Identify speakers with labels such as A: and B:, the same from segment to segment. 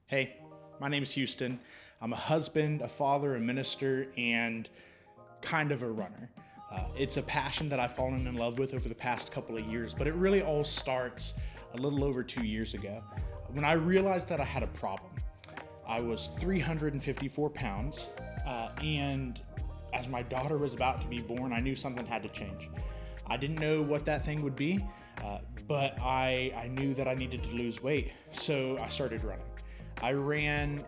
A: Hey, my name is Houston. I'm a husband, a father, a minister, and kind of a runner. It's a passion that I've fallen in love with over the past couple of years, but it really all starts a little over 2 years ago when I realized that I had a problem. I was 354 pounds, and as my daughter was about to be born, I knew something had to change. I didn't know what that thing would be, but I knew that I needed to lose weight, so I started running. I ran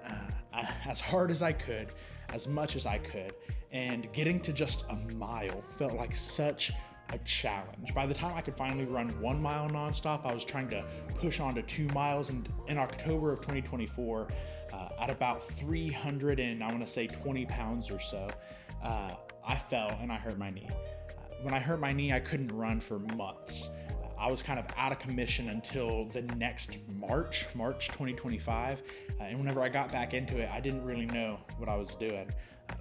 A: as hard as I could, as much as I could, and getting to just a mile felt like such a challenge. By the time I could finally run 1 mile nonstop, I was trying to push on to 2 miles, and in October of 2024, at about 20 pounds or so, I fell and I hurt my knee. When I hurt my knee, I couldn't run for months. I was kind of out of commission until the next March 2025. And whenever I got back into it, I didn't really know what I was doing.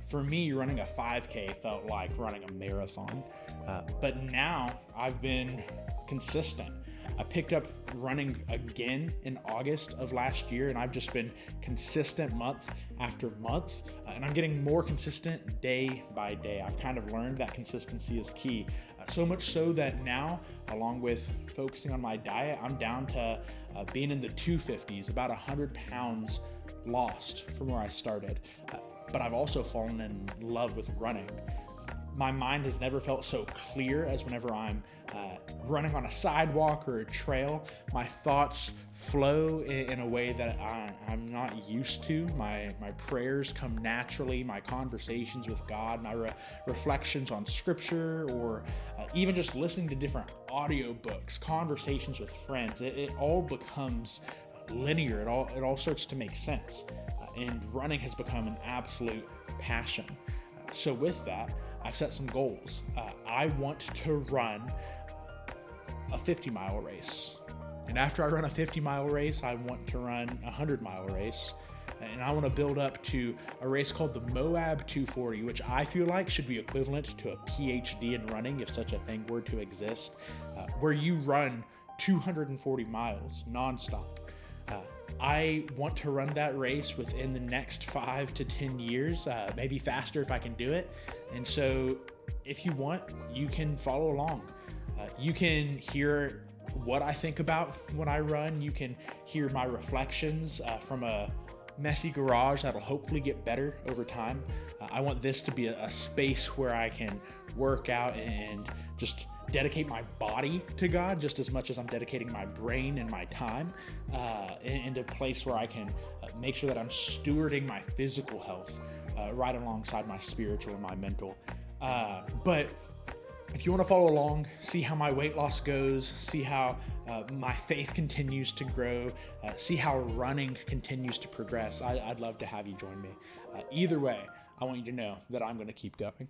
A: For me, running a 5K felt like running a marathon. But now I've been consistent. I picked up running again in August of last year, and I've just been consistent month after month, and I'm getting more consistent day by day. I've kind of learned that consistency is key, so much so that now, along with focusing on my diet, I'm down to being in the 250s, about 100 pounds lost from where I started. But I've also fallen in love with running. My mind has never felt so clear as whenever I'm running on a sidewalk or a trail. My thoughts flow in a way that I'm not used to. My prayers come naturally. My conversations with God, my reflections on scripture, or even just listening to different audiobooks, conversations with friends, it all becomes linear. It all starts to make sense. And running has become an absolute passion. So with that, I've set some goals. I want to run a 50-mile race. And after I run a 50-mile race, I want to run a 100-mile race. And I want to build up to a race called the Moab 240, which I feel like should be equivalent to a PhD in running, if such a thing were to exist, where you run 240 miles nonstop. I want to run that race within the next 5 to 10 years, maybe faster if I can do it. And so if you want, you can follow along. You can hear what I think about when I run. You can hear my reflections from a messy garage that'll hopefully get better over time. I want this to be a space where I can work out and just dedicate my body to God just as much as I'm dedicating my brain and my time, into a place where I can make sure that I'm stewarding my physical health right alongside my spiritual and my mental. But if you want to follow along, see how my weight loss goes, see how my faith continues to grow, see how running continues to progress, I'd love to have you join me. Either way, I want you to know that I'm going to keep going.